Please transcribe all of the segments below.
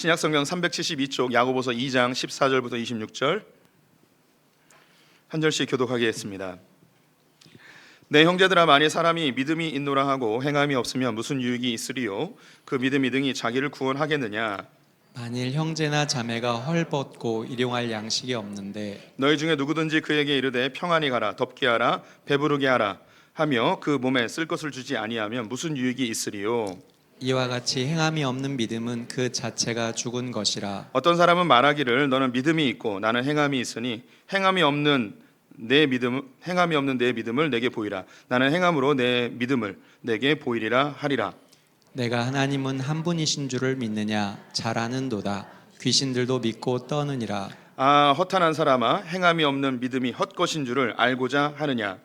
신약성경 372쪽 야고보서 2장 14절부터 26절 한 절씩 교독하겠습니다. 내 형제들아, 만일 사람이 믿음이 있노라 하고 행함이 없으면 무슨 유익이 있으리요? 그 믿음이 등이 자기를 구원하겠느냐? 만일 형제나 자매가 헐벗고 일용할 양식이 없는데 너희 중에 누구든지 그에게 이르되 평안히 가라, 덥게 하라, 배부르게 하라 하며 그 몸에 쓸 것을 주지 아니하면 무슨 유익이 있으리요? 이와 같이 행함이 없는 믿음은 그 자체가 죽은 것이라. 어떤 사람은 말하기를 너는 믿음이 있고 나는 행함이 있으니 행함이 없는 내 믿음을 내게 보이라. 나는 행함으로 내 믿음을 내게 보이리라 하리라. 내가 하나님은 한 분이신 줄을 믿느냐? 잘 아는도다. 귀신들도 믿고 떠느니라. 아, 허탄한 사람아, 행함이 없는 믿음이 헛것인 줄을 알고자 하느냐?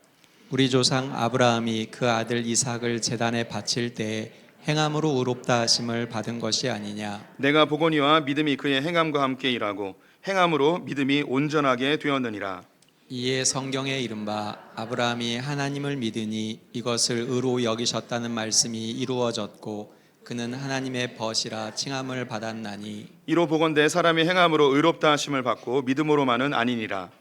우리 조상 아브라함이 그 아들 이삭을 제단에 바칠 때에 행함으로 의롭다 하심을 받은 것이 아니냐? 내가 보거니와 믿음이 그의 행함과 함께 일하고 행함으로 믿음이 온전하게 되었느니라. 이에 성경에 이른바 아브라함이 하나님을 믿으니 이것을 의로 여기셨다는 말씀이 이루어졌고 그는 하나님의 벗이라 칭함을 받았나니. 이로 보건대 사람이 행함으로 의롭다 하심을 받고 믿음으로만은 아니니라.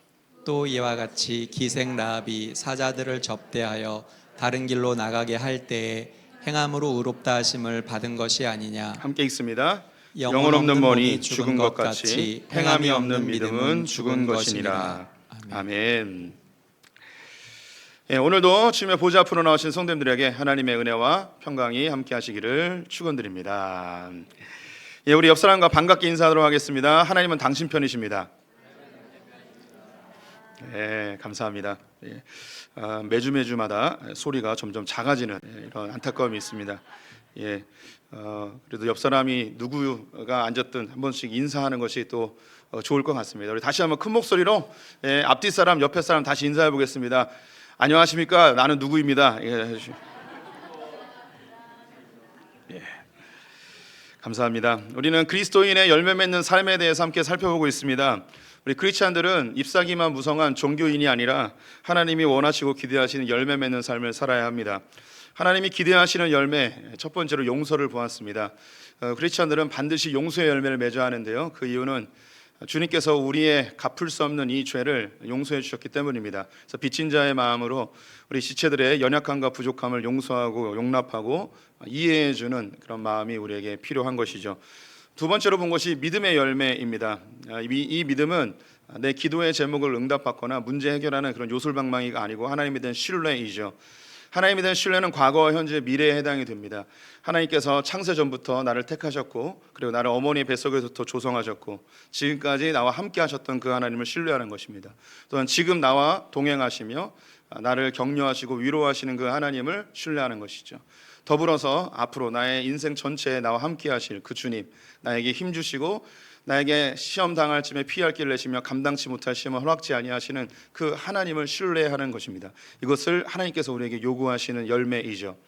또 이와 같이 기생 라합이 사자들을 접대하여 다른 길로 나가게 할 때에 행함으로 의롭다 하심을 받은 것이 아니냐? 함께 읽습니다. 영혼 없는 몸이 죽은 것 같이 행함이 없는 믿음은 죽은 것이니라. 아멘. 예, 오늘도 주님의 보좌 앞으로 나오신 성도님들에게 하나님의 은혜와 평강이 함께 하시기를 축원드립니다. 예, 우리 옆 사람과 반갑게 인사하도록 하겠습니다. 하나님은 당신 편이십니다. 예, 감사합니다. 예, 매주마다 소리가 점점 작아지는 이런 안타까움이 있습니다. 예, 그래도 옆 사람이 누구가 앉았든 한 번씩 인사하는 것이 또 좋을 것 같습니다. 우리 다시 한번 큰 목소리로 앞뒤 사람, 옆에 사람 다시 인사해 보겠습니다. 안녕하십니까? 나는 누구입니다. 예, 감사합니다. 우리는 그리스도인의 열매 맺는 삶에 대해서 함께 살펴보고 있습니다. 우리 크리스찬들은 잎사귀만 무성한 종교인이 아니라 하나님이 원하시고 기대하시는 열매 맺는 삶을 살아야 합니다. 하나님이 기대하시는 열매, 첫 번째로 용서를 보았습니다. 크리스찬들은 반드시 용서의 열매를 맺어야 하는데요. 그 이유는 주님께서 우리의 갚을 수 없는 이 죄를 용서해 주셨기 때문입니다. 그래서 빚진 자의 마음으로 우리 지체들의 연약함과 부족함을 용서하고 용납하고 이해해 주는 그런 마음이 우리에게 필요한 것이죠. 두 번째로 본 것이 믿음의 열매입니다. 이 믿음은 내 기도의 제목을 응답받거나 문제 해결하는 그런 요술방망이가 아니고 하나님에 대한 신뢰이죠. 하나님에 대한 신뢰는 과거, 현재, 미래에 해당이 됩니다. 하나님께서 창세 전부터 나를 택하셨고 그리고 나를 어머니의 뱃속에서부터 조성하셨고 지금까지 나와 함께 하셨던 그 하나님을 신뢰하는 것입니다. 또한 지금 나와 동행하시며 나를 격려하시고 위로하시는 그 하나님을 신뢰하는 것이죠. 더불어서 앞으로 나의 인생 전체에 나와 함께 하실 그 주님, 나에게 힘주시고 나에게 시험 당할 쯤에 피할 길을 내시며 감당치 못할 시험을 허락지 아니하시는 그 하나님을 신뢰하는 것입니다. 이것을 하나님께서 우리에게 요구하시는 열매이죠.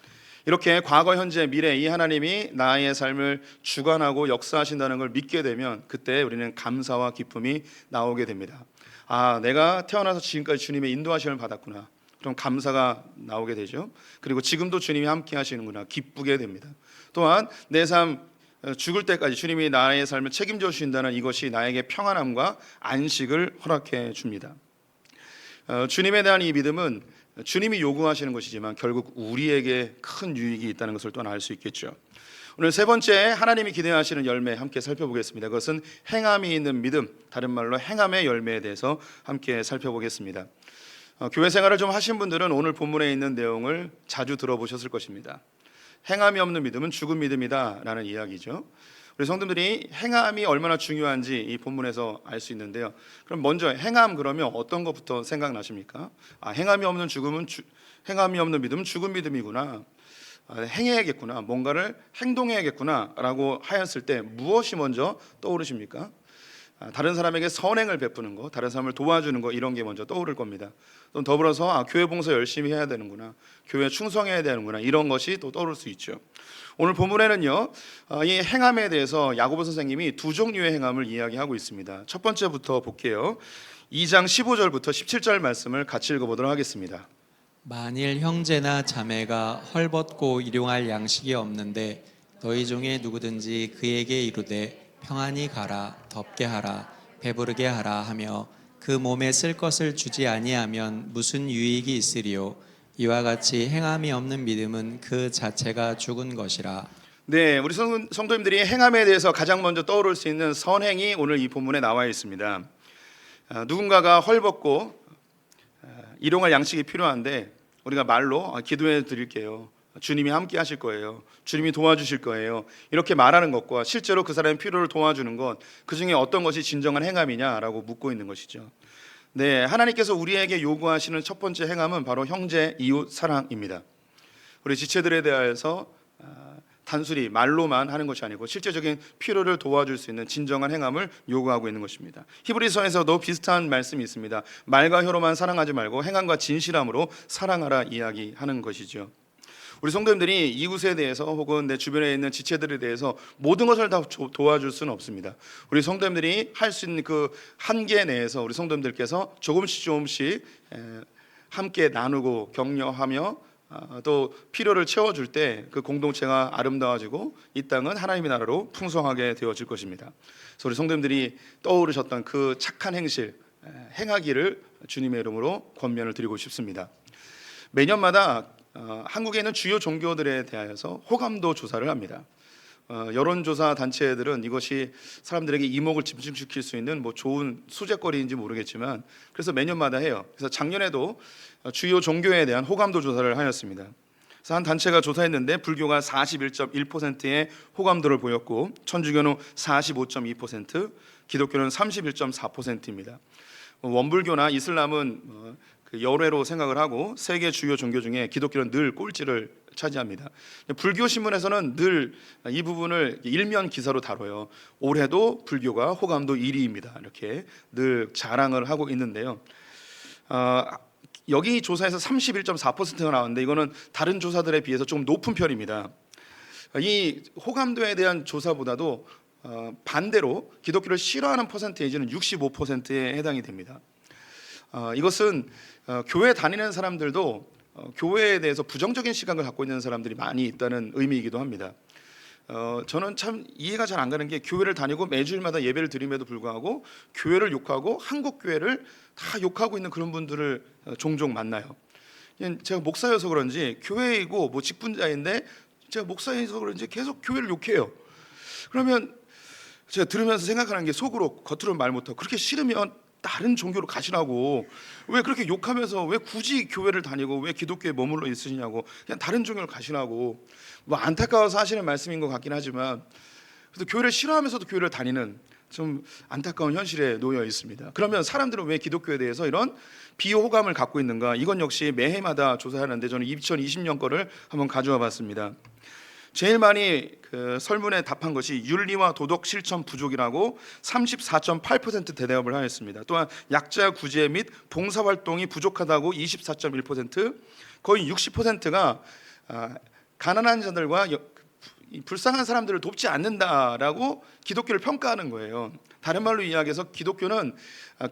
이렇게 과거, 현재, 미래 이 하나님이 나의 삶을 주관하고 역사하신다는 걸 믿게 되면 그때 우리는 감사와 기쁨이 나오게 됩니다. 아, 내가 태어나서 지금까지 주님의 인도하심을 받았구나. 그럼 감사가 나오게 되죠. 그리고 지금도 주님이 함께 하시는구나. 기쁘게 됩니다. 또한 내 삶 죽을 때까지 주님이 나의 삶을 책임져 주신다는 이것이 나에게 평안함과 안식을 허락해 줍니다. 주님에 대한 이 믿음은 주님이 요구하시는 것이지만 결국 우리에게 큰 유익이 있다는 것을 또한 알 수 있겠죠. 오늘 세 번째 하나님이 기대하시는 열매 함께 살펴보겠습니다. 그것은 행함이 있는 믿음, 다른 말로 행함의 열매에 대해서 함께 살펴보겠습니다. 교회 생활을 좀 하신 분들은 오늘 본문에 있는 내용을 자주 들어보셨을 것입니다. 행함이 없는 믿음은 죽은 믿음이다 라는 이야기죠. 우리 성도들이 행함이 얼마나 중요한지 이 본문에서 알 수 있는데요. 그럼 먼저 행함 그러면 어떤 것부터 생각나십니까? 행함이 없는 믿음은 죽은 믿음이구나. 행해야겠구나. 뭔가를 행동해야겠구나 라고 하였을 때 무엇이 먼저 떠오르십니까? 다른 사람에게 선행을 베푸는 것, 다른 사람을 도와주는 것, 이런 게 먼저 떠오를 겁니다. 또 더불어서 교회 봉사 열심히 해야 되는구나, 교회 충성해야 되는구나, 이런 것이 또 떠오를 수 있죠. 오늘 본문에는요, 이 행함에 대해서 야고보 선생님이 두 종류의 행함을 이야기하고 있습니다. 첫 번째부터 볼게요. 2장 15절부터 17절 말씀을 같이 읽어보도록 하겠습니다. 만일 형제나 자매가 헐벗고 일용할 양식이 없는데 너희 중에 누구든지 그에게 이르되 평안히 가라 덥게 하라 배부르게 하라 하며 그 몸에 쓸 것을 주지 아니하면 무슨 유익이 있으리요. 이와 같이 행함이 없는 믿음은 그 자체가 죽은 것이라. 네, 우리 성도님들이 행함에 대해서 가장 먼저 떠오를 수 있는 선행이 오늘 이 본문에 나와 있습니다. 누군가가 헐벗고 일용할 양식이 필요한데 우리가 말로 기도해 드릴게요, 주님이 함께 하실 거예요, 주님이 도와주실 거예요, 이렇게 말하는 것과 실제로 그 사람의 필요를 도와주는 것, 그 중에 어떤 것이 진정한 행함이냐라고 묻고 있는 것이죠. 네, 하나님께서 우리에게 요구하시는 첫 번째 행함은 바로 형제 이웃 사랑입니다. 우리 지체들에 대해서 단순히 말로만 하는 것이 아니고 실제적인 필요를 도와줄 수 있는 진정한 행함을 요구하고 있는 것입니다. 히브리서에서도 비슷한 말씀이 있습니다. 말과 혀로만 사랑하지 말고 행함과 진실함으로 사랑하라 이야기하는 것이죠. 우리 성도님들이 이웃에 대해서 혹은 내 주변에 있는 지체들에 대해서 모든 것을 다 도와줄 수는 없습니다. 우리 성도님들이 할 수 있는 그 한계 내에서 우리 성도님들께서 조금씩 함께 나누고 격려하며 또 필요를 채워줄 때 그 공동체가 아름다워지고 이 땅은 하나님의 나라로 풍성하게 되어질 것입니다. 그래서 우리 성도님들이 떠오르셨던 그 착한 행실 행하기를 주님의 이름으로 권면을 드리고 싶습니다. 매년마다 한국에 있는 주요 종교들에 대하여서 호감도 조사를 합니다. 여론조사 단체들은 이것이 사람들에게 이목을 집중시킬 수 있는 좋은 소재거리인지 모르겠지만 그래서 매년마다 해요. 그래서 작년에도 주요 종교에 대한 호감도 조사를 하였습니다. 그래서 한 단체가 조사했는데 불교가 41.1%의 호감도를 보였고 천주교는 45.2%, 기독교는 31.4%입니다. 원불교나 이슬람은 그 열애로 생각을 하고 세계 주요 종교 중에 기독교는 늘 꼴찌를 차지합니다. 불교 신문에서는 늘 이 부분을 일면 기사로 다뤄요. 올해도 불교가 호감도 1위입니다. 이렇게 늘 자랑을 하고 있는데요. 여기 조사에서 31.4%가 나왔는데 이거는 다른 조사들에 비해서 좀 높은 편입니다. 이 호감도에 대한 조사보다도 반대로 기독교를 싫어하는 퍼센테이지는 65%에 해당이 됩니다. 이것은 교회 다니는 사람들도 교회에 대해서 부정적인 시각을 갖고 있는 사람들이 많이 있다는 의미이기도 합니다. 저는 참 이해가 잘 안 가는 게 교회를 다니고 매주일마다 예배를 드림에도 불구하고 교회를 욕하고 한국 교회를 다 욕하고 있는 그런 분들을 종종 만나요. 제가 목사여서 그런지 교회이고 직분자인데 제가 목사여서 그런지 계속 교회를 욕해요. 그러면 제가 들으면서 생각하는 게 속으로 겉으로는 말 못하고 그렇게 싫으면 다른 종교로 가시라고, 왜 그렇게 욕하면서 왜 굳이 교회를 다니고 왜 기독교에 머물러 있으시냐고, 그냥 다른 종교로 가시라고. 안타까워서 하시는 말씀인 것 같긴 하지만 그래도 교회를 싫어하면서도 교회를 다니는 좀 안타까운 현실에 놓여 있습니다. 그러면 사람들은 왜 기독교에 대해서 이런 비호감을 갖고 있는가? 이건 역시 매해마다 조사하는데 저는 2020년 거를 한번 가져와 봤습니다. 제일 많이 그 설문에 답한 것이 윤리와 도덕 실천 부족이라고 34.8% 대답을 하였습니다. 또한 약자 구제 및 봉사활동이 부족하다고 24.1%, 거의 60%가 가난한 자들과 불쌍한 사람들을 돕지 않는다라고 기독교를 평가하는 거예요. 다른 말로 이야기해서 기독교는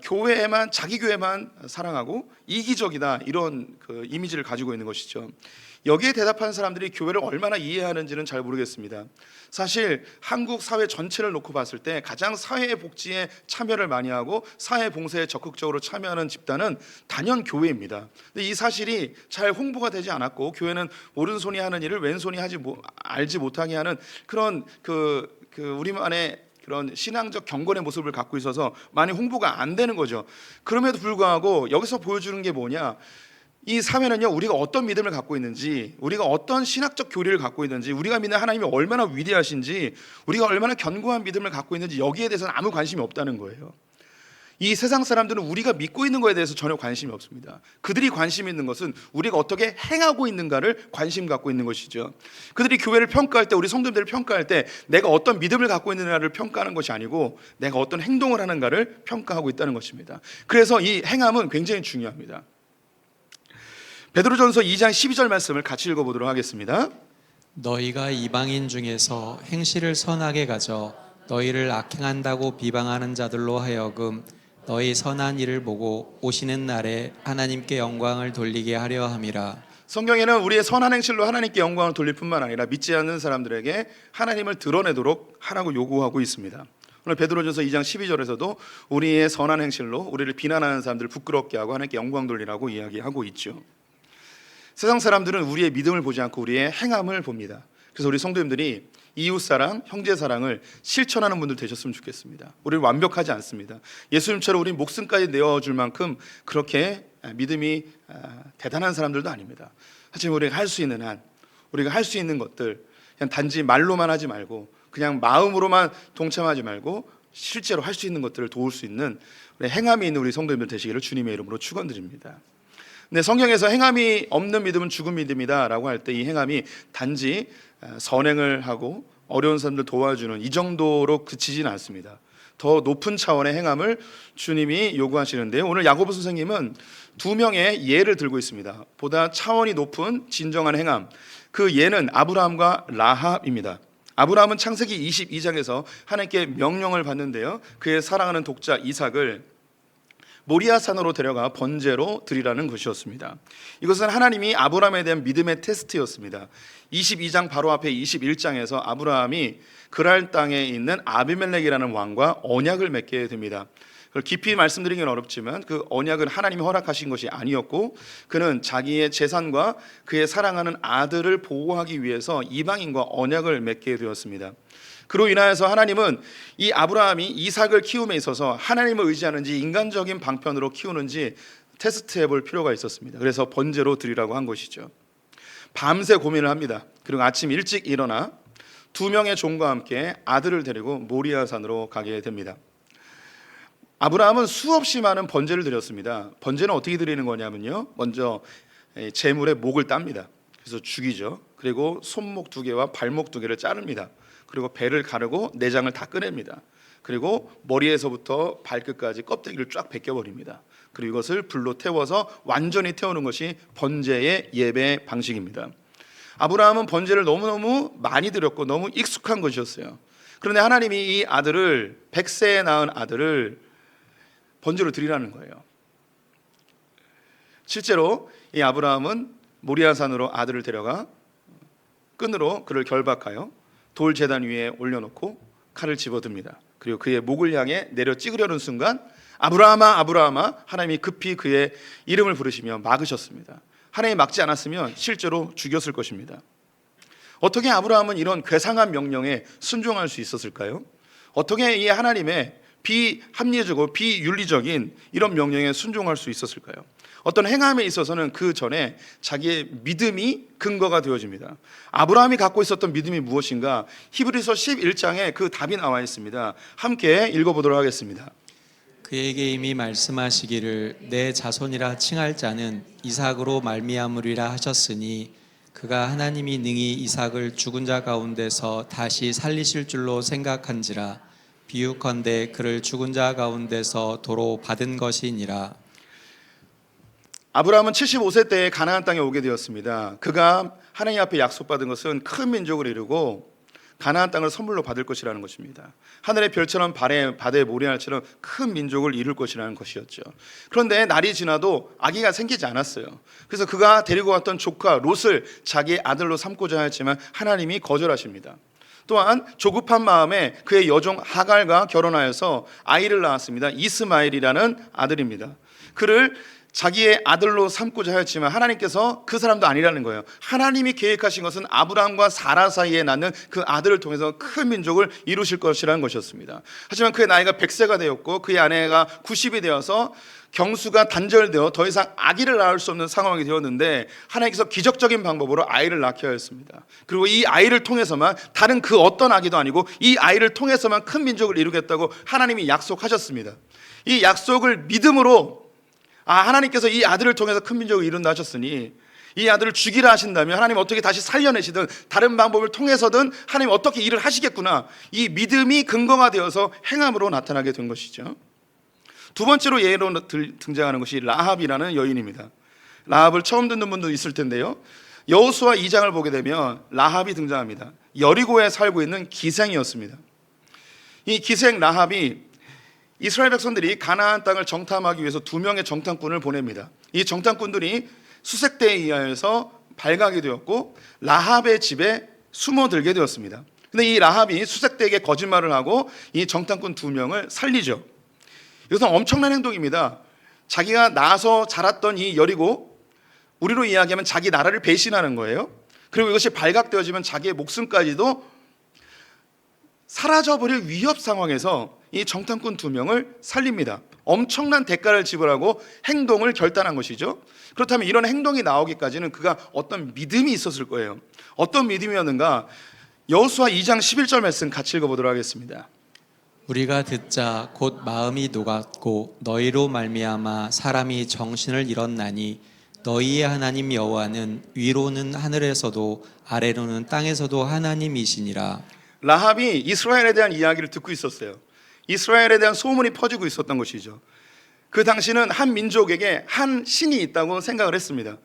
교회에만, 자기 교회만 사랑하고 이기적이다, 이런 그 이미지를 가지고 있는 것이죠. 여기에 대답한 사람들이 교회를 얼마나 이해하는지는 잘 모르겠습니다. 사실 한국 사회 전체를 놓고 봤을 때 가장 사회 복지에 참여를 많이 하고 사회 봉사에 적극적으로 참여하는 집단은 단연 교회입니다. 근데 이 사실이 잘 홍보가 되지 않았고 교회는 오른손이 하는 일을 왼손이 알지 못하게 하는 그런 그 우리만의 그런 신앙적 경건의 모습을 갖고 있어서 많이 홍보가 안 되는 거죠. 그럼에도 불구하고 여기서 보여주는 게 뭐냐? 이 사회는요, 우리가 어떤 믿음을 갖고 있는지, 우리가 어떤 신학적 교리를 갖고 있는지, 우리가 믿는 하나님이 얼마나 위대하신지, 우리가 얼마나 견고한 믿음을 갖고 있는지 여기에 대해서는 아무 관심이 없다는 거예요. 이 세상 사람들은 우리가 믿고 있는 것에 대해서 전혀 관심이 없습니다. 그들이 관심 있는 것은 우리가 어떻게 행하고 있는가를 관심 갖고 있는 것이죠. 그들이 교회를 평가할 때, 우리 성도들을 평가할 때 내가 어떤 믿음을 갖고 있느냐를 평가하는 것이 아니고 내가 어떤 행동을 하는가를 평가하고 있다는 것입니다. 그래서 이 행함은 굉장히 중요합니다. 베드로전서 2장 12절 말씀을 같이 읽어보도록 하겠습니다. 너희가 이방인 중에서 행실을 선하게 가져 너희를 악행한다고 비방하는 자들로 하여금 너희 선한 일을 보고 오시는 날에 하나님께 영광을 돌리게 하려 함이라. 성경에는 우리의 선한 행실로 하나님께 영광을 돌릴 뿐만 아니라 믿지 않는 사람들에게 하나님을 드러내도록 하라고 요구하고 있습니다. 오늘 베드로전서 2장 12절에서도 우리의 선한 행실로 우리를 비난하는 사람들을 부끄럽게 하고 하나님께 영광 돌리라고 이야기하고 있죠. 세상 사람들은 우리의 믿음을 보지 않고 우리의 행함을 봅니다. 그래서 우리 성도님들이 이웃사랑, 형제사랑을 실천하는 분들 되셨으면 좋겠습니다. 우리는 완벽하지 않습니다. 예수님처럼 우리 목숨까지 내어줄 만큼 그렇게 믿음이 대단한 사람들도 아닙니다. 하지만 우리가 할 수 있는 한, 우리가 할 수 있는 것들 그냥 단지 말로만 하지 말고 그냥 마음으로만 동참하지 말고 실제로 할 수 있는 것들을 도울 수 있는 우리 행함이 있는 우리 성도님들 되시기를 주님의 이름으로 축원드립니다. 근데 성경에서 행함이 없는 믿음은 죽은 믿음이다 라고 할 때 이 행함이 단지 선행을 하고 어려운 사람들 도와주는 이 정도로 그치지는 않습니다. 더 높은 차원의 행함을 주님이 요구하시는데요, 오늘 야고보 선생님은 두 명의 예를 들고 있습니다. 보다 차원이 높은 진정한 행함, 그 예는 아브라함과 라합입니다. 아브라함은 창세기 22장에서 하나님께 명령을 받는데요, 그의 사랑하는 독자 이삭을 모리아산으로 데려가 번제로 드리라는 것이었습니다. 이것은 하나님이 아브라함에 대한 믿음의 테스트였습니다. 22장 바로 앞에 21장에서 아브라함이 그랄 땅에 있는 아비멜렉이라는 왕과 언약을 맺게 됩니다. 그걸 깊이 말씀드리기는 어렵지만 그 언약은 하나님이 허락하신 것이 아니었고, 그는 자기의 재산과 그의 사랑하는 아들을 보호하기 위해서 이방인과 언약을 맺게 되었습니다. 그로 인하여서 하나님은 이 아브라함이 이삭을 키움에 있어서 하나님을 의지하는지 인간적인 방편으로 키우는지 테스트해 볼 필요가 있었습니다. 그래서 번제로 드리라고 한 것이죠. 밤새 고민을 합니다. 그리고 아침 일찍 일어나 두 명의 종과 함께 아들을 데리고 모리아산으로 가게 됩니다. 아브라함은 수없이 많은 번제를 드렸습니다. 번제는 어떻게 드리는 거냐면요, 먼저 제물의 목을 땁니다. 그래서 죽이죠. 그리고 손목 2개와 발목 2개를 자릅니다. 그리고 배를 가르고 내장을 다 꺼냅니다. 그리고 머리에서부터 발끝까지 껍데기를 쫙 벗겨버립니다. 그리고 이것을 불로 태워서 완전히 태우는 것이 번제의 예배 방식입니다. 아브라함은 번제를 너무너무 많이 드렸고 너무 익숙한 것이었어요. 그런데 하나님이 이 아들을, 100세에 낳은 아들을 번제로 드리라는 거예요. 실제로 이 아브라함은 모리아산으로 아들을 데려가 끈으로 그를 결박하여 돌 제단 위에 올려놓고 칼을 집어듭니다. 그리고 그의 목을 향해 내려 찍으려는 순간 아브라함아 아브라함아, 하나님이 급히 그의 이름을 부르시며 막으셨습니다. 하나님이 막지 않았으면 실제로 죽였을 것입니다. 어떻게 아브라함은 이런 괴상한 명령에 순종할 수 있었을까요? 어떻게 이 하나님의 비합리적이고 비윤리적인 이런 명령에 순종할 수 있었을까요? 어떤 행함에 있어서는 그 전에 자기의 믿음이 근거가 되어집니다. 아브라함이 갖고 있었던 믿음이 무엇인가? 히브리서 11장에 그 답이 나와 있습니다. 함께 읽어보도록 하겠습니다. 그에게 이미 말씀하시기를 내 자손이라 칭할 자는 이삭으로 말미암으리라 하셨으니 그가 하나님이 능히 이삭을 죽은 자 가운데서 다시 살리실 줄로 생각한지라. 비유컨대 그를 죽은 자 가운데서 도로 받은 것이니라. 아브라함은 75세 때에 가나안 땅에 오게 되었습니다. 그가 하나님 앞에 약속받은 것은 큰 민족을 이루고 가나안 땅을 선물로 받을 것이라는 것입니다. 하늘의 별처럼 바다의 모래알처럼 큰 민족을 이룰 것이라는 것이었죠. 그런데 날이 지나도 아기가 생기지 않았어요. 그래서 그가 데리고 왔던 조카 롯을 자기의 아들로 삼고자 했지만 하나님이 거절하십니다. 또한 조급한 마음에 그의 여종 하갈과 결혼하여서 아이를 낳았습니다. 이스마엘이라는 아들입니다. 그를 자기의 아들로 삼고자 하였지만 하나님께서 그 사람도 아니라는 거예요. 하나님이 계획하신 것은 아브라함과 사라 사이에 낳는 그 아들을 통해서 큰 민족을 이루실 것이라는 것이었습니다. 하지만 그의 나이가 100세가 되었고 그의 아내가 90이 되어서 경수가 단절되어 더 이상 아기를 낳을 수 없는 상황이 되었는데 하나님께서 기적적인 방법으로 아이를 낳게 하였습니다. 그리고 이 아이를 통해서만, 다른 그 어떤 아기도 아니고 이 아이를 통해서만 큰 민족을 이루겠다고 하나님이 약속하셨습니다. 이 약속을 믿음으로, 하나님께서 이 아들을 통해서 큰 민족을 이룬다 하셨으니 이 아들을 죽이라 하신다면 하나님 어떻게 다시 살려내시든 다른 방법을 통해서든 하나님 어떻게 일을 하시겠구나, 이 믿음이 근거가 되어서 행함으로 나타나게 된 것이죠. 두 번째로 예로 등장하는 것이 라합이라는 여인입니다. 라합을 처음 듣는 분도 있을 텐데요, 여호수아 2장을 보게 되면 라합이 등장합니다. 여리고에 살고 있는 기생이었습니다. 이 기생 라합이 이스라엘 백성들이 가나안 땅을 정탐하기 위해서 2명의 정탐꾼을 보냅니다. 이 정탐꾼들이 수색대에 의하여서 발각이 되었고 라합의 집에 숨어들게 되었습니다. 근데 이 라합이 수색대에게 거짓말을 하고 이 정탐꾼 2명을 살리죠. 이것은 엄청난 행동입니다. 자기가 나서 자랐던 이 여리고, 우리로 이야기하면 자기 나라를 배신하는 거예요. 그리고 이것이 발각되어지면 자기의 목숨까지도 사라져버릴 위협 상황에서 이 정탐꾼 2명을 살립니다. 엄청난 대가를 지불하고 행동을 결단한 것이죠. 그렇다면 이런 행동이 나오기까지는 그가 어떤 믿음이 있었을 거예요. 어떤 믿음이었는가? 여호수아 2장 11절 말씀 같이 읽어보도록 하겠습니다. 우리가 듣자 곧 마음이 녹았고 너희로 말미암아 사람이 정신을 잃었나니 너희의 하나님 여호와는 위로는 하늘에서도 아래로는 땅에서도 하나님이시니라. 라합이 이스라엘에 대한 이야기를 듣고 있었어요. 이스라엘에 대한 소문이 퍼지고 있었던 것이죠. 그 당시는 한 민족에게 한 신이 있다고 생각을 했습니다.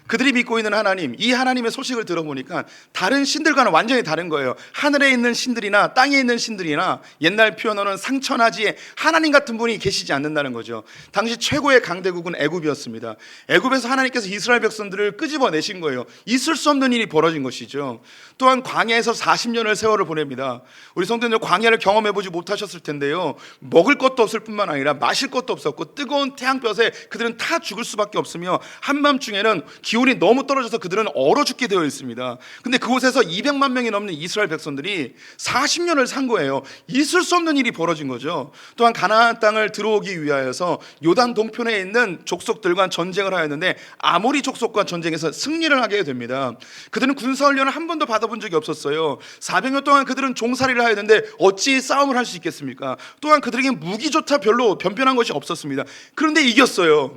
그들이 믿고 있는 하나님, 이 하나님의 소식을 들어보니까 다른 신들과는 완전히 다른 거예요. 하늘에 있는 신들이나 땅에 있는 신들이나 옛날 표현으로는 상천하지에 하나님 같은 분이 계시지 않는다는 거죠. 당시 최고의 강대국은 애굽이었습니다. 애굽에서 하나님께서 이스라엘 백성들을 끄집어내신 거예요. 있을 수 없는 일이 벌어진 것이죠. 또한 광야에서 40년을 세월을 보냅니다. 우리 성도님들 광야를 경험해보지 못하셨을 텐데요, 먹을 것도 없을 뿐만 아니라 마실 것도 없었고 뜨거운 태양볕에 그들은 타 죽을 수밖에 없으며 한밤중에는 기온이 너무 떨어져서 그들은 얼어 죽게 되어 있습니다. 근데 그곳에서 200만 명이 넘는 이스라엘 백성들이 40년을 산 거예요. 있을 수 없는 일이 벌어진 거죠. 또한 가나안 땅을 들어오기 위하여서 요단 동편에 있는 족속들과 전쟁을 하였는데 아모리 족속과 전쟁에서 승리를 하게 됩니다. 그들은 군사훈련을 한 번도 받아본 적이 없었어요. 400년 동안 그들은 종살이를 하야 되는데 어찌 싸움을 할 수 있겠습니까? 또한 그들에게 무기조차 별로 변변한 것이 없었습니다. 그런데 이겼어요.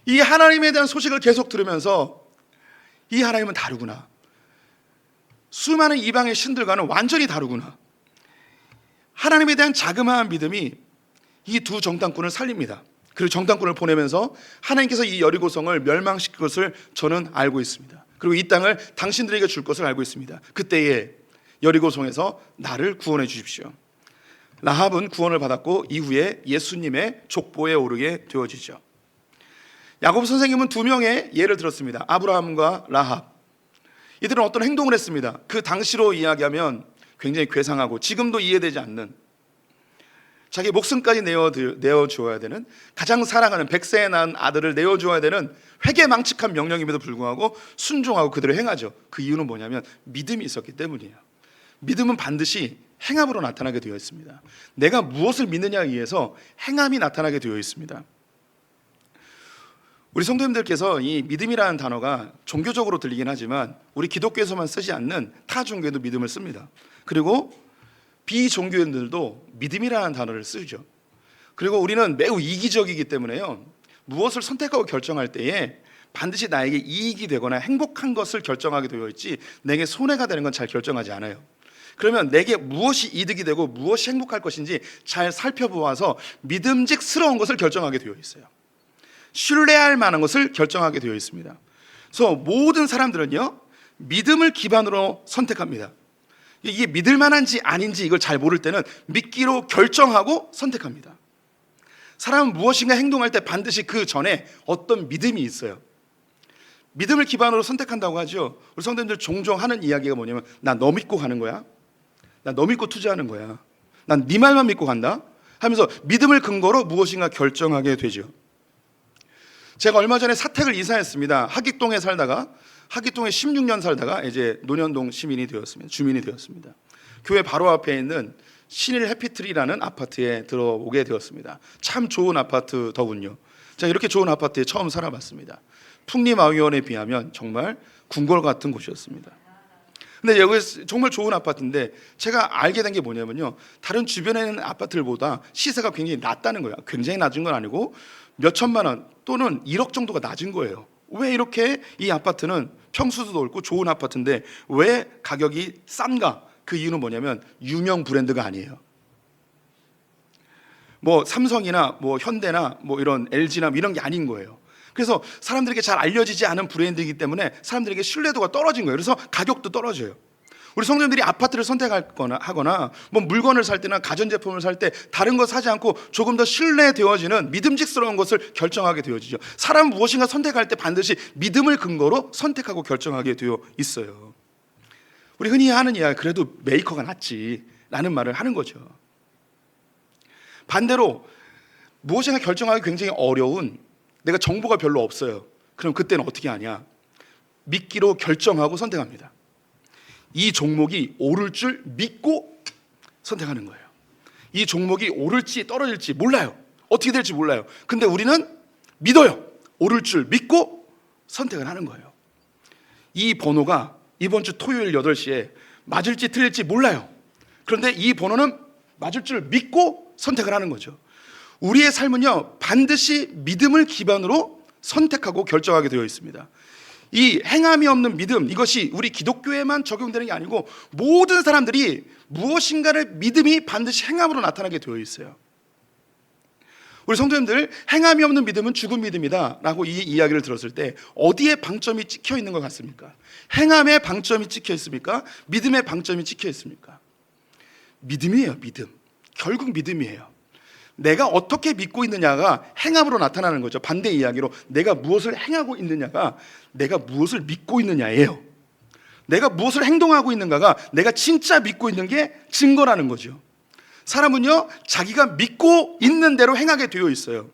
이 하나님에 대한 소식을 계속 들으면서 이 하나님은 다르구나. 수많은 이방의 신들과는 완전히 다르구나. 하나님에 대한 자그마한 믿음이 이 두 정탐꾼을 살립니다. 그리고 정탐꾼을 보내면서 하나님께서 이 여리고성을 멸망시킬 것을 저는 알고 있습니다. 그리고 이 땅을 당신들에게 줄 것을 알고 있습니다. 그때에 여리고성에서 나를 구원해 주십시오. 라합은 구원을 받았고 이후에 예수님의 족보에 오르게 되어지죠. 야고보 선생님은 2명의 예를 들었습니다. 아브라함과 라합. 이들은 어떤 행동을 했습니다. 그 당시로 이야기하면 굉장히 괴상하고 지금도 이해되지 않는, 자기 목숨까지 내어주어야 되는, 가장 사랑하는 100세에 낳은 아들을 내어주어야 되는 회개망측한 명령임에도 불구하고 순종하고 그대로 행하죠. 그 이유는 뭐냐면 믿음이 있었기 때문이에요. 믿음은 반드시 행함으로 나타나게 되어 있습니다. 내가 무엇을 믿느냐에 의해서 행함이 나타나게 되어 있습니다. 우리 성도님들께서 이 믿음이라는 단어가 종교적으로 들리긴 하지만 우리 기독교에서만 쓰지 않는 타 종교에도 믿음을 씁니다. 그리고 비종교인들도 믿음이라는 단어를 쓰죠. 그리고 우리는 매우 이기적이기 때문에요, 무엇을 선택하고 결정할 때에 반드시 나에게 이익이 되거나 행복한 것을 결정하게 되어 있지 내게 손해가 되는 건 잘 결정하지 않아요. 그러면 내게 무엇이 이득이 되고 무엇이 행복할 것인지 잘 살펴보아서 믿음직스러운 것을 결정하게 되어 있어요. 신뢰할 만한 것을 결정하게 되어 있습니다. 그래서 모든 사람들은요, 믿음을 기반으로 선택합니다. 이게 믿을 만한지 아닌지 이걸 잘 모를 때는 믿기로 결정하고 선택합니다. 사람은 무엇인가 행동할 때 반드시 그 전에 어떤 믿음이 있어요. 믿음을 기반으로 선택한다고 하죠. 우리 성도님들 종종 하는 이야기가 뭐냐면, 나 너 믿고 가는 거야. 나 너 믿고 투자하는 거야. 난 네 말만 믿고 간다 하면서 믿음을 근거로 무엇인가 결정하게 되죠. 제가 얼마 전에 사택을 이사했습니다. 하깃동에 16년 살다가 이제 논현동 주민이 되었습니다. 교회 바로 앞에 있는 신일 해피트리라는 아파트에 들어오게 되었습니다. 참 좋은 아파트더군요. 제가 이렇게 좋은 아파트에 처음 살아봤습니다. 풍리마위원에 비하면 정말 궁궐 같은 곳이었습니다. 근데 여기 정말 좋은 아파트인데 제가 알게 된 게 뭐냐면요, 다른 주변에 있는 아파트들보다 시세가 굉장히 낮다는 거예요. 굉장히 낮은 건 아니고 몇 천만 원 또는 1억 정도가 낮은 거예요. 왜 이렇게 이 아파트는 평수도 넓고 좋은 아파트인데 왜 가격이 싼가? 그 이유는 뭐냐면 유명 브랜드가 아니에요. 뭐 삼성이나 뭐 현대나 뭐 이런 LG나 이런 게 아닌 거예요. 그래서 사람들에게 잘 알려지지 않은 브랜드이기 때문에 사람들에게 신뢰도가 떨어진 거예요. 그래서 가격도 떨어져요. 우리 성도님들이 아파트를 선택하거나 뭐 물건을 살 때나 가전제품을 살 때 다른 거 사지 않고 조금 더 신뢰되어지는 믿음직스러운 것을 결정하게 되어지죠. 사람은 무엇인가 선택할 때 반드시 믿음을 근거로 선택하고 결정하게 되어 있어요. 우리 흔히 하는 이야기, 그래도 메이커가 낫지 라는 말을 하는 거죠. 반대로 무엇인가 결정하기 굉장히 어려운, 내가 정보가 별로 없어요. 그럼 그때는 어떻게 하냐? 믿기로 결정하고 선택합니다. 이 종목이 오를 줄 믿고 선택하는 거예요. 이 종목이 오를지 떨어질지 몰라요. 어떻게 될지 몰라요. 근데 우리는 믿어요. 오를 줄 믿고 선택을 하는 거예요. 이 번호가 이번 주 토요일 8시에 맞을지 틀릴지 몰라요. 그런데 이 번호는 맞을 줄 믿고 선택을 하는 거죠. 우리의 삶은요, 반드시 믿음을 기반으로 선택하고 결정하게 되어 있습니다. 이 행함이 없는 믿음, 이것이 우리 기독교에만 적용되는 게 아니고 모든 사람들이 무엇인가를 믿음이 반드시 행함으로 나타나게 되어 있어요. 우리 성도님들, 행함이 없는 믿음은 죽은 믿음이다 라고 이 이야기를 들었을 때 어디에 방점이 찍혀 있는 것 같습니까? 행함에 방점이 찍혀 있습니까? 믿음에 방점이 찍혀 있습니까? 믿음이에요. 믿음. 결국 믿음이에요. 내가 어떻게 믿고 있느냐가 행함으로 나타나는 거죠. 반대 이야기로 내가 무엇을 행하고 있느냐가 내가 무엇을 믿고 있느냐예요. 내가 무엇을 행동하고 있는가가 내가 진짜 믿고 있는 게 증거라는 거죠. 사람은요, 자기가 믿고 있는 대로 행하게 되어 있어요.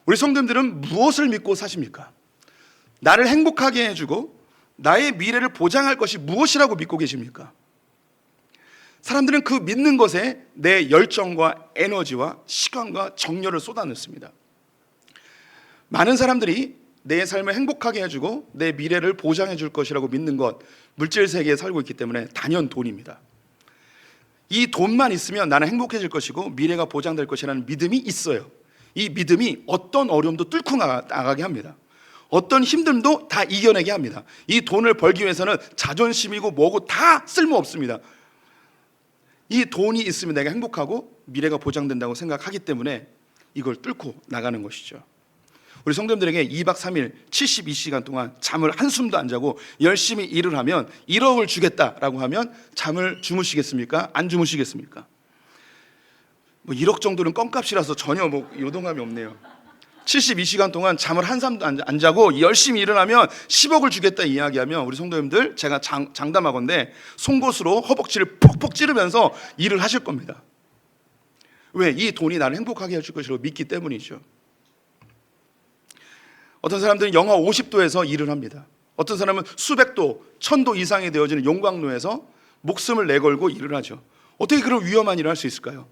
우리 성도님들은 무엇을 믿고 사십니까? 나를 행복하게 해주고 나의 미래를 보장할 것이 무엇이라고 믿고 계십니까? 사람들은 그 믿는 것에 내 열정과 에너지와 시간과 정열을 쏟아냈습니다. 많은 사람들이 내 삶을 행복하게 해주고 내 미래를 보장해 줄 것이라고 믿는 것, 물질 세계에 살고 있기 때문에 단연 돈입니다. 이 돈만 있으면 나는 행복해질 것이고 미래가 보장될 것이라는 믿음이 있어요. 이 믿음이 어떤 어려움도 뚫고 나가게 합니다. 어떤 힘듦도 다 이겨내게 합니다. 이 돈을 벌기 위해서는 자존심이고 뭐고 다 쓸모없습니다. 이 돈이 있으면 내가 행복하고 미래가 보장된다고 생각하기 때문에 이걸 뚫고 나가는 것이죠. 우리 성도님들에게 2박 3일 72시간 동안 잠을 한숨도 안 자고 열심히 일을 하면 1억을 주겠다라고 하면 잠을 주무시겠습니까? 안 주무시겠습니까? 1억 정도는 껌값이라서 전혀 요동감이 없네요. 72시간 동안 잠을 한숨도 안 자고 열심히 일을 하면 10억을 주겠다 이야기하면 우리 성도님들, 제가 장담하건대 송곳으로 허벅지를 퍽퍽 찌르면서 일을 하실 겁니다. 왜? 이 돈이 나를 행복하게 해줄 것이라고 믿기 때문이죠. 어떤 사람들은 영하 50도에서 일을 합니다. 어떤 사람은 수백 도, 1000도 이상이 되어지는 용광로에서 목숨을 내걸고 일을 하죠. 어떻게 그런 위험한 일을 할 수 있을까요?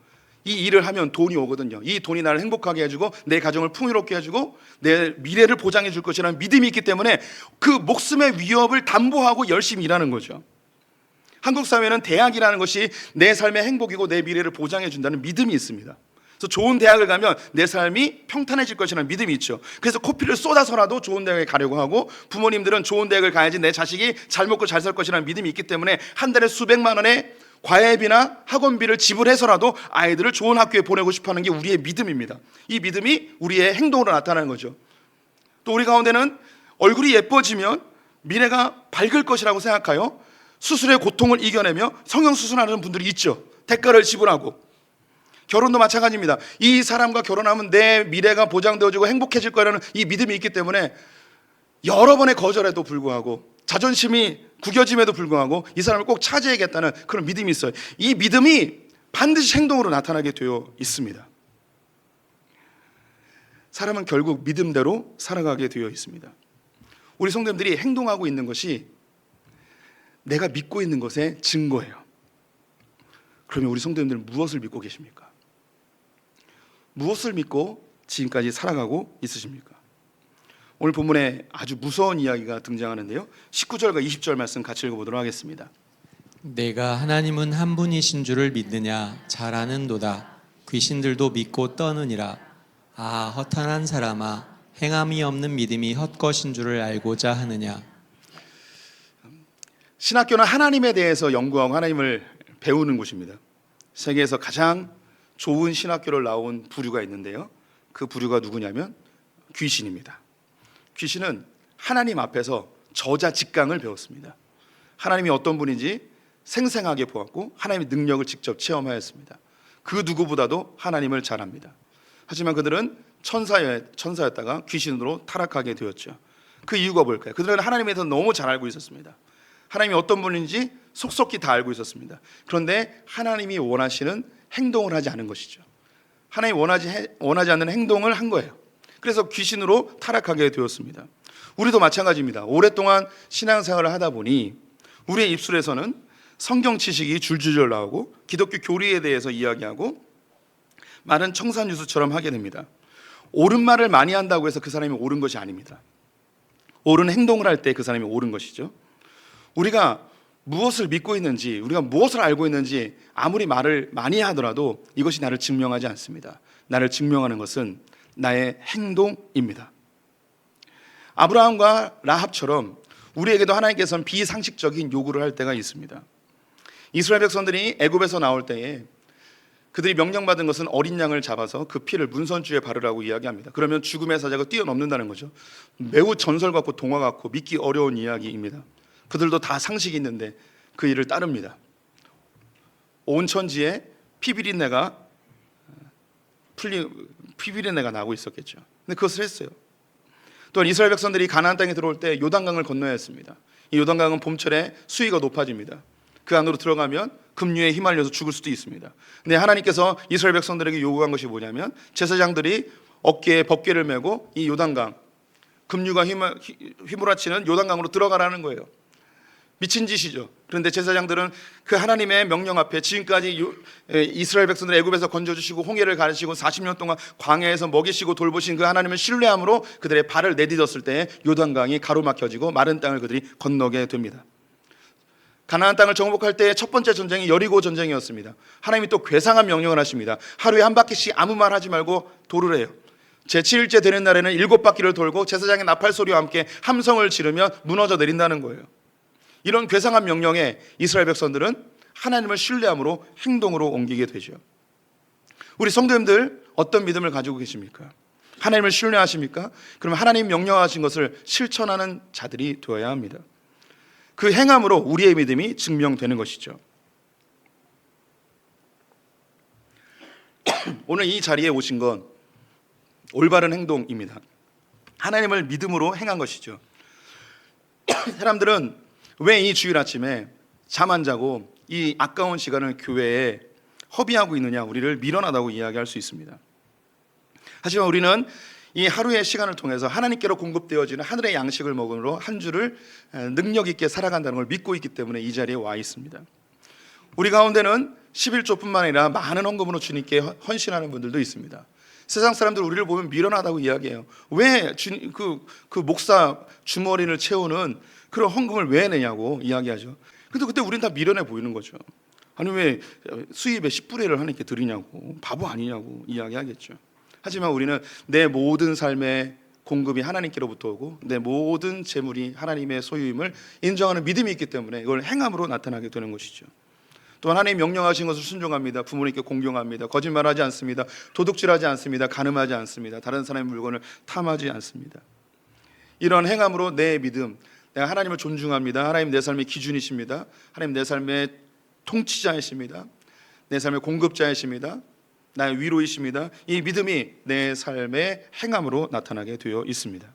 이 일을 하면 돈이 오거든요. 이 돈이 나를 행복하게 해주고 내 가정을 풍요롭게 해주고 내 미래를 보장해 줄 것이라는 믿음이 있기 때문에 그 목숨의 위협을 담보하고 열심히 일하는 거죠. 한국 사회는 대학이라는 것이 내 삶의 행복이고 내 미래를 보장해 준다는 믿음이 있습니다. 그래서 좋은 대학을 가면 내 삶이 평탄해질 것이라는 믿음이 있죠. 그래서 코피를 쏟아서라도 좋은 대학에 가려고 하고, 부모님들은 좋은 대학을 가야지 내 자식이 잘 먹고 잘 살 것이라는 믿음이 있기 때문에 한 달에 수백만 원의 과외비나 학원비를 지불해서라도 아이들을 좋은 학교에 보내고 싶어하는 게 우리의 믿음입니다. 이 믿음이 우리의 행동으로 나타나는 거죠. 또 우리 가운데는 얼굴이 예뻐지면 미래가 밝을 것이라고 생각하여 수술의 고통을 이겨내며 성형수술하는 분들이 있죠. 대가를 지불하고. 결혼도 마찬가지입니다. 이 사람과 결혼하면 내 미래가 보장되어지고 행복해질 거라는 이 믿음이 있기 때문에 여러 번의 거절에도 불구하고, 자존심이 구겨짐에도 불구하고 이 사람을 꼭 차지해야겠다는 그런 믿음이 있어요. 이 믿음이 반드시 행동으로 나타나게 되어 있습니다. 사람은 결국 믿음대로 살아가게 되어 있습니다. 우리 성도님들이 행동하고 있는 것이 내가 믿고 있는 것의 증거예요. 그러면 우리 성도님들은 무엇을 믿고 계십니까? 무엇을 믿고 지금까지 살아가고 있으십니까? 오늘 본문에 아주 무서운 이야기가 등장하는데요. 19절과 20절 말씀 같이 읽어보도록 하겠습니다. 내가 하나님은 한 분이신 줄을 믿느냐? 잘 아는도다. 귀신들도 믿고 떠느니라. 아, 허탄한 사람아, 행함이 없는 믿음이 헛것인 줄을 알고자 하느냐? 신학교는 하나님에 대해서 연구하고 하나님을 배우는 곳입니다. 세계에서 가장 좋은 신학교를 나온 부류가 있는데요. 그 부류가 누구냐면 귀신입니다. 귀신은 하나님 앞에서 저자 직강을 배웠습니다. 하나님이 어떤 분인지 생생하게 보았고 하나님의 능력을 직접 체험하였습니다. 그 누구보다도 하나님을 잘 압니다. 하지만 그들은 천사였다가 귀신으로 타락하게 되었죠. 그 이유가 뭘까요? 그들은 하나님에 대해서 너무 잘 알고 있었습니다. 하나님이 어떤 분인지 속속히 다 알고 있었습니다. 그런데 하나님이 원하시는 행동을 하지 않은 것이죠. 하나님이 원하지 않는 행동을 한 거예요. 그래서 귀신으로 타락하게 되었습니다. 우리도 마찬가지입니다. 오랫동안 신앙생활을 하다 보니 우리의 입술에서는 성경 지식이 줄줄줄 나오고 기독교 교리에 대해서 이야기하고 말은 청산유수처럼 하게 됩니다. 옳은 말을 많이 한다고 해서 그 사람이 옳은 것이 아닙니다. 옳은 행동을 할 때 그 사람이 옳은 것이죠. 우리가 무엇을 믿고 있는지, 우리가 무엇을 알고 있는지 아무리 말을 많이 하더라도 이것이 나를 증명하지 않습니다. 나를 증명하는 것은 나의 행동입니다. 아브라함과 라합처럼 우리에게도 하나님께서는 비상식적인 요구를 할 때가 있습니다. 이스라엘 백성들이 애굽에서 나올 때에 그들이 명령받은 것은 어린 양을 잡아서 그 피를 문선주에 바르라고 이야기합니다. 그러면 죽음의 사자가 뛰어넘는다는 거죠. 매우 전설 같고 동화 같고 믿기 어려운 이야기입니다. 그들도 다 상식이 있는데 그 일을 따릅니다. 온 천지에 피비린내가 나고 있었겠죠. 근데 그것을 했어요. 또한 이스라엘 백성들이 가나안 땅에 들어올 때 요단강을 건너야 했습니다. 이 요단강은 봄철에 수위가 높아집니다. 그 안으로 들어가면 급류에 휘말려서 죽을 수도 있습니다. 근데 하나님께서 이스라엘 백성들에게 요구한 것이 뭐냐면 제사장들이 어깨에 법궤를 메고 이 요단강, 급류가 휘몰아치는 요단강으로 들어가라는 거예요. 미친 짓이죠. 그런데 제사장들은 그 하나님의 명령 앞에 지금까지 이스라엘 백성들 애굽에서 건져주시고 홍해를 가르치고 40년 동안 광야에서 먹이시고 돌보신 그 하나님을 신뢰함으로 그들의 발을 내딛었을 때 요단강이 가로막혀지고 마른 땅을 그들이 건너게 됩니다. 가나안 땅을 정복할 때의 첫 번째 전쟁이 여리고 전쟁이었습니다. 하나님이 또 괴상한 명령을 하십니다. 하루에 한 바퀴씩 아무 말 하지 말고 도를 해요. 제7일째 되는 날에는 7바퀴를 돌고 제사장의 나팔 소리와 함께 함성을 지르면 무너져 내린다는 거예요. 이런 괴상한 명령에 이스라엘 백성들은 하나님을 신뢰함으로 행동으로 옮기게 되죠. 우리 성도님들 어떤 믿음을 가지고 계십니까? 하나님을 신뢰하십니까? 그러면 하나님 명령하신 것을 실천하는 자들이 되어야 합니다. 그 행함으로 우리의 믿음이 증명되는 것이죠. 오늘 이 자리에 오신 건 올바른 행동입니다. 하나님을 믿음으로 행한 것이죠. 사람들은 왜 이 주일 아침에 잠 안 자고 이 아까운 시간을 교회에 허비하고 있느냐, 우리를 미련하다고 이야기할 수 있습니다. 하지만 우리는 이 하루의 시간을 통해서 하나님께로 공급되어지는 하늘의 양식을 먹음으로 한 주를 능력 있게 살아간다는 걸 믿고 있기 때문에 이 자리에 와 있습니다. 우리 가운데는 11조뿐만 아니라 많은 헌금으로 주님께 헌신하는 분들도 있습니다. 세상 사람들 우리를 보면 미련하다고 이야기해요. 왜 그 목사 주머니를 채우는 그런 헌금을 왜 내냐고 이야기하죠. 근데 그때 우린 다 미련해 보이는 거죠. 아니 왜 수입의 10분의 1을 하나님께 드리냐고, 바보 아니냐고 이야기하겠죠. 하지만 우리는 내 모든 삶의 공급이 하나님께로부터 오고 내 모든 재물이 하나님의 소유임을 인정하는 믿음이 있기 때문에 이걸 행함으로 나타나게 되는 것이죠. 또한 하나님 명령하신 것을 순종합니다. 부모님께 공경합니다. 거짓말하지 않습니다. 도둑질하지 않습니다. 간음하지 않습니다. 다른 사람의 물건을 탐하지 않습니다. 이런 행함으로 내 믿음, 내가 하나님을 존중합니다. 하나님 내 삶의 기준이십니다. 하나님 내 삶의 통치자이십니다. 내 삶의 공급자이십니다. 나의 위로이십니다. 이 믿음이 내 삶의 행함으로 나타나게 되어 있습니다.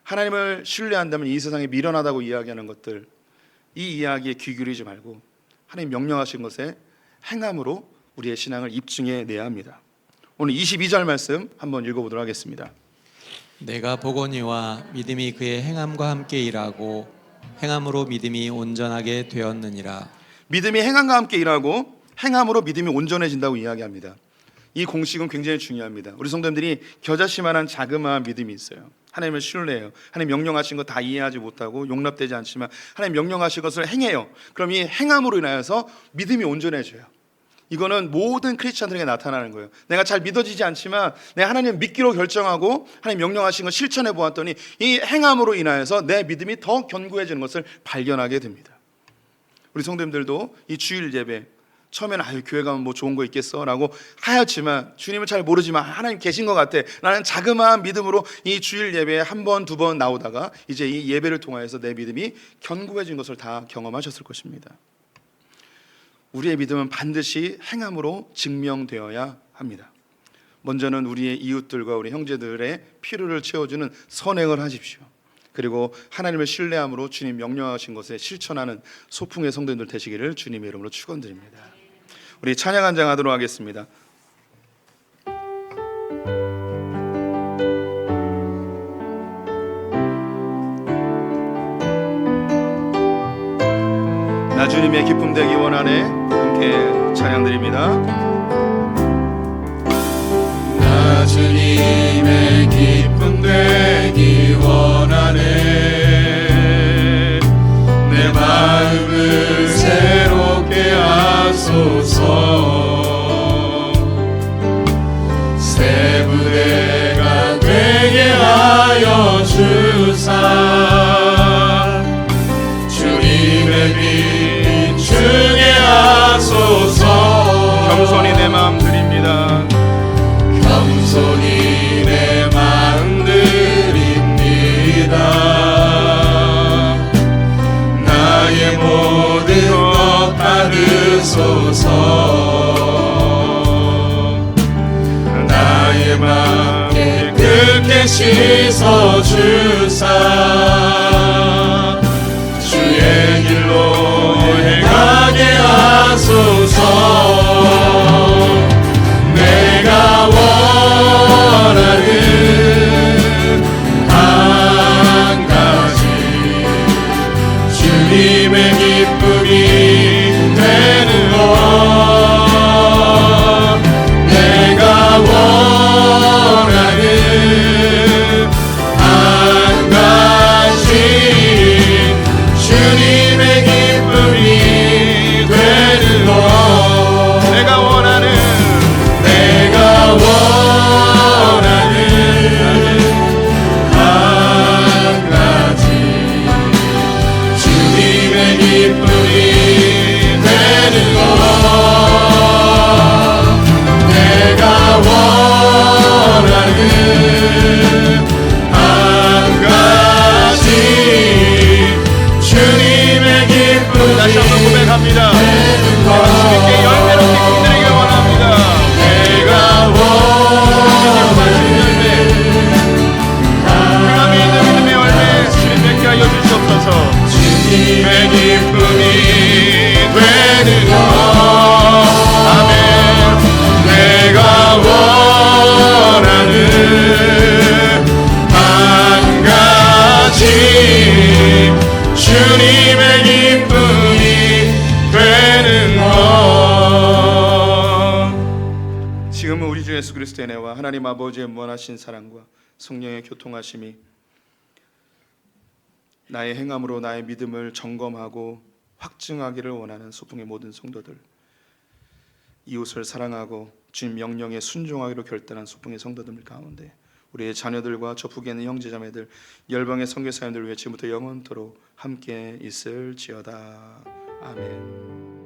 하나님을 신뢰한다면 이 세상에 미련하다고 이야기하는 것들, 이 이야기에 귀 기울이지 말고 하나님 명령하신 것에 행함으로 우리의 신앙을 입증해 내야 합니다. 오늘 22절 말씀 한번 읽어보도록 하겠습니다. 내가 보거니와 믿음이 그의 행함과 함께 일하고 행함으로 믿음이 온전하게 되었느니라. 믿음이 행함과 함께 일하고 행함으로 믿음이 온전해진다고 이야기합니다. 이 공식은 굉장히 중요합니다. 우리 성도님들이 겨자씨만한 자그마한 믿음이 있어요. 하나님을 신뢰해요. 하나님 명령하신 거 다 이해하지 못하고 용납되지 않지만 하나님 명령하신 것을 행해요. 그럼 이 행함으로 인하여서 믿음이 온전해져요. 이거는 모든 크리스찬들에게 나타나는 거예요. 내가 잘 믿어지지 않지만 내가 하나님 믿기로 결정하고 하나님 명령하신 걸 실천해 보았더니 이 행함으로 인하여서 내 믿음이 더 견고해지는 것을 발견하게 됩니다. 우리 성도님들도 이 주일 예배 처음에는 아유 교회 가면 뭐 좋은 거 있겠어 라고 하였지만 주님을 잘 모르지만 하나님 계신 것 같아 라는 자그마한 믿음으로 이 주일 예배에 한 번, 두 번 나오다가 이제 이 예배를 통하여서 내 믿음이 견고해진 것을 다 경험하셨을 것입니다. 우리의 믿음은 반드시 행함으로 증명되어야 합니다. 먼저는 우리의 이웃들과 우리 형제들의 필요를 채워주는 선행을 하십시오. 그 그리고 하나님을 신뢰함으로 주님 명령하신 것에 실천하는 소풍의 성도님들 되시기를 주님의 이름으로 축원드립니다. 우리 찬양 한 장 하도록 하겠습니다. 나 주님의 기쁨 되기 원하네. 함께 찬양드립니다. 나 주님의 기쁨 되기 원하네. 내 마음을 새롭게 하소서. 새 부대가 되게 하여 주사. 주님의 빛 비추게 하소서. 겸손히 내 마음 드립니다. 겸손히 내 마음 드립니다. 나의 모든 것 받으소서. 나의 마음 깨끗게 씻어주사. 주의 길로 행하게 하소서. 내가 원하는 한 가지 주님의 기쁨이 되는 것. 내가 원하는 한 가지 주님의 기쁨이 되는 것. 내가 원하는 한 가지 주님의 기쁨이 되는 것. 내가 원하는 한 가지 주님의 기쁨이 다시 한번 고백합니다. 내가 주님께 열매로 기쁨드리길 원합니다. 내가 원하는 흑암이 있는 믿음의 열매 주님 맺게 하여 주시옵소서. 주님의 기쁨이 되는 것. 아멘. 내가 원하는 한 가지 주님의 기쁨이 되는 것. 지금은 우리 주 예수 그리스도의 은혜와 하나님 아버지의 무한하신 사랑과 성령의 교통하심이 나의 행함으로 나의 믿음을 점검하고 확증하기를 원하는 소풍의 모든 성도들, 이웃을 사랑하고 주님 명령에 순종하기로 결단한 소풍의 성도들 가운데 우리의 자녀들과 저 북에 있는 형제자매들, 열방의 선교사님들 위해 지금부터 영원토록 함께 있을지어다. 아멘.